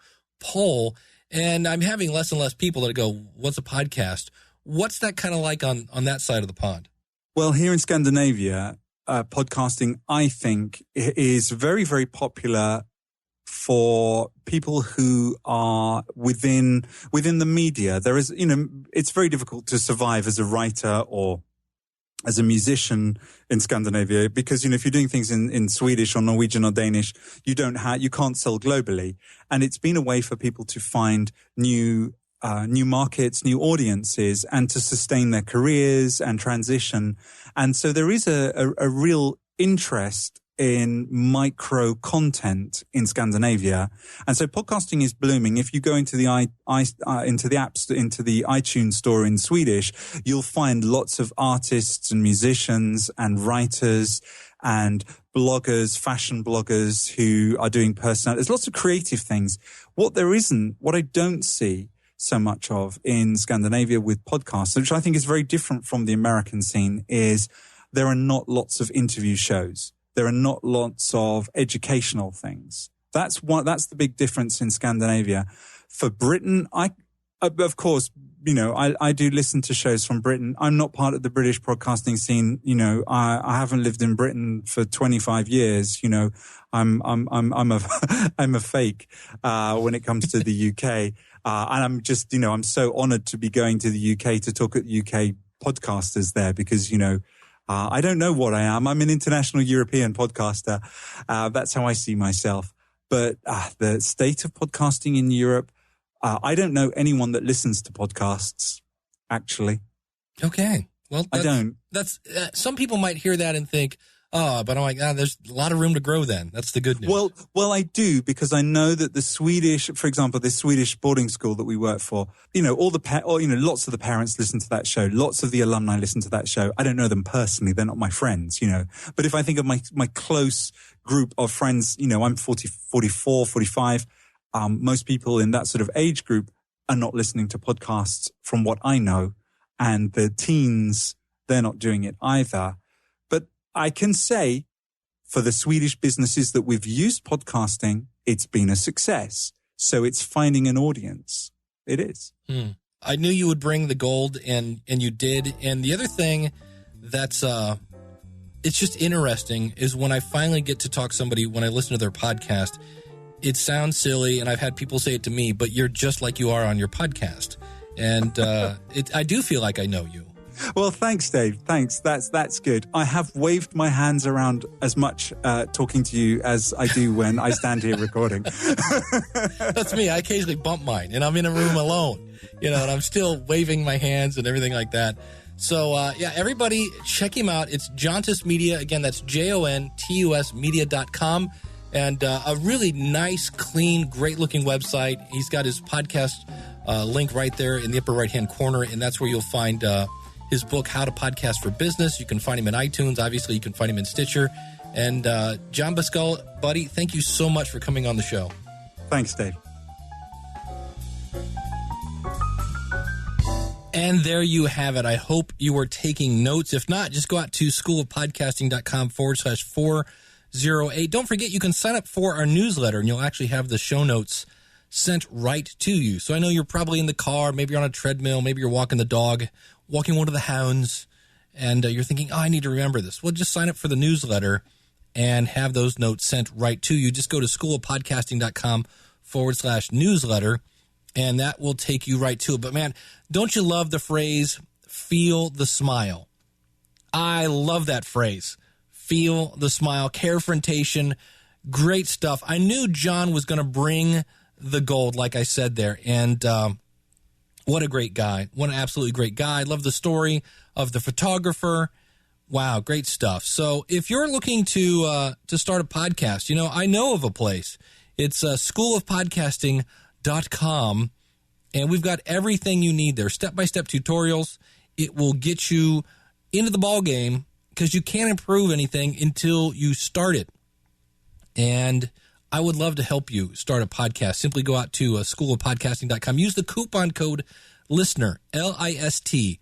poll, and I'm having less and less people that go, what's a podcast? What's that kind of like on that side of the pond? Well, here in Scandinavia, podcasting, I think, is very, very popular for people who are within the media. There is, it's very difficult to survive as a writer or as a musician in Scandinavia, because, if you're doing things in Swedish or Norwegian or Danish, you can't sell globally. And it's been a way for people to find new markets, new audiences, and to sustain their careers and transition. And so there is a real interest in micro content in Scandinavia, and so podcasting is blooming. If you go into the iTunes store in Swedish, you'll find lots of artists and musicians and writers and bloggers, fashion bloggers who are doing personal. There's lots of creative things. What I don't see so much of in Scandinavia with podcasts, which I think is very different from the American scene, is there are not lots of interview shows. There are not lots of educational things. That's the big difference in Scandinavia. For Britain, of course, I do listen to shows from Britain. I'm not part of the British broadcasting scene. I haven't lived in Britain for 25 years. I'm a fake, when it comes to the UK. And I'm just, I'm so honored to be going to the UK to talk at UK podcasters there, because, I don't know what I am. I'm an international European podcaster. That's how I see myself. But the state of podcasting in Europe, I don't know anyone that listens to podcasts, actually. Okay. Well, I don't. That's some people might hear that and think, but I'm like, there's a lot of room to grow then. That's the good news. Well, I do, because I know that the Swedish, for example, this Swedish boarding school that we work for, lots of the parents listen to that show. Lots of the alumni listen to that show. I don't know them personally. They're not my friends, But if I think of my close group of friends, I'm 44, 45. Most people in that sort of age group are not listening to podcasts from what I know. And the teens, they're not doing it either. I can say, for the Swedish businesses that we've used podcasting, it's been a success. So it's finding an audience. It is. I knew you would bring the gold, and you did. And the other thing that's it's just interesting is when I finally get to talk to somebody, when I listen to their podcast, it sounds silly, and I've had people say it to me, but you're just like you are on your podcast. And I do feel like I know you. Well, thanks, Dave. Thanks. That's good. I have waved my hands around as much talking to you as I do when I stand here recording. That's me. I occasionally bump mine, and I'm in a room alone, and I'm still waving my hands and everything like that. So, everybody check him out. It's Jontus Media. Again, that's JONTUS media.com. And a really nice, clean, great-looking website. He's got his podcast link right there in the upper right-hand corner, and that's where you'll find his book, How to Podcast for Business. You can find him in iTunes. Obviously, you can find him in Stitcher. And John Buscall, buddy, thank you so much for coming on the show. Thanks, Dave. And there you have it. I hope you are taking notes. If not, just go out to schoolofpodcasting.com/408. Don't forget, you can sign up for our newsletter, and you'll actually have the show notes sent right to you. So I know you're probably in the car, maybe you're on a treadmill, maybe you're walking the dog, walking one of the hounds, and you're thinking, I need to remember this. Well, just sign up for the newsletter and have those notes sent right to you. Just go to schoolofpodcasting.com/newsletter, and that will take you right to it. But man, don't you love the phrase, feel the smile? I love that phrase. Feel the smile. Carefrontation, great stuff. I knew John was going to bring the gold, like I said there, and what a great guy. What an absolutely great guy. I love the story of the photographer. Wow, great stuff. So if you're looking to start a podcast, I know of a place. It's schoolofpodcasting.com, and we've got everything you need there. Step-by-step tutorials. It will get you into the ball game, because you can't improve anything until you start it. And I would love to help you start a podcast. Simply go out to schoolofpodcasting.com. Use the coupon code LISTENER, LISTENER,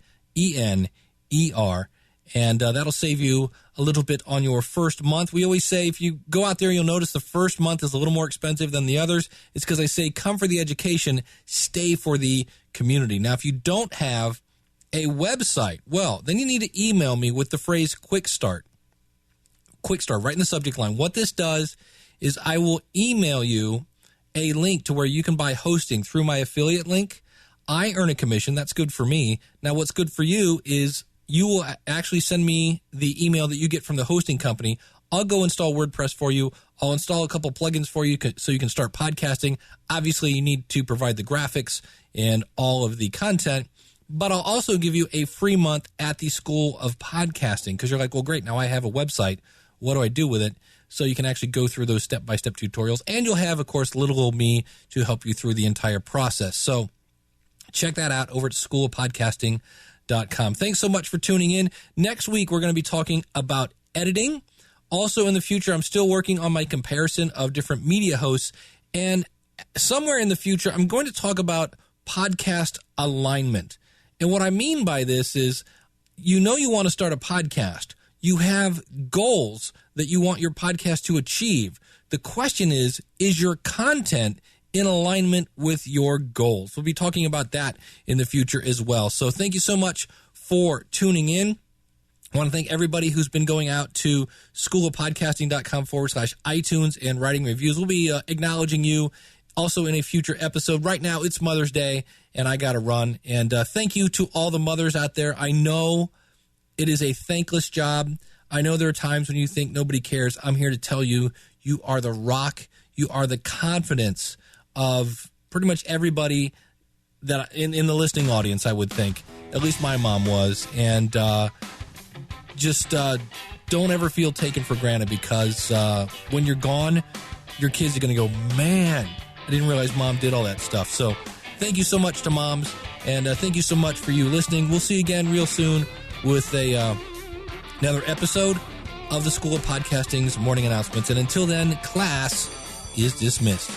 and that'll save you a little bit on your first month. We always say if you go out there, you'll notice the first month is a little more expensive than the others. It's because I say come for the education, stay for the community. Now, if you don't have a website, well, then you need to email me with the phrase Quick Start. Quick Start, right in the subject line. What this does is I will email you a link to where you can buy hosting through my affiliate link. I earn a commission. That's good for me. Now, what's good for you is you will actually send me the email that you get from the hosting company. I'll go install WordPress for you. I'll install a couple plugins for you so you can start podcasting. Obviously, you need to provide the graphics and all of the content, but I'll also give you a free month at the School of Podcasting, because you're like, well, great, now I have a website. What do I do with it? So you can actually go through those step-by-step tutorials, and you'll have, of course, little old me to help you through the entire process. So check that out over at schoolofpodcasting.com. Thanks so much for tuning in. Next week, we're going to be talking about editing. Also, in the future, I'm still working on my comparison of different media hosts. And somewhere in the future, I'm going to talk about podcast alignment. And what I mean by this is, you want to start a podcast. You have goals that you want your podcast to achieve. The question is your content in alignment with your goals? We'll be talking about that in the future as well. So thank you so much for tuning in. I want to thank everybody who's been going out to schoolofpodcasting.com/iTunes and writing reviews. We'll be acknowledging you also in a future episode. Right now, it's Mother's Day, and I got to run. And thank you to all the mothers out there. I know it is a thankless job. I know there are times when you think nobody cares. I'm here to tell you, you are the rock. You are the confidence of pretty much everybody that in the listening audience, I would think. At least my mom was. And just don't ever feel taken for granted, because when you're gone, your kids are going to go, man, I didn't realize mom did all that stuff. So thank you so much to moms, and thank you so much for you listening. We'll see you again real soon with another episode of the School of Podcasting's morning announcements. And until then, class is dismissed.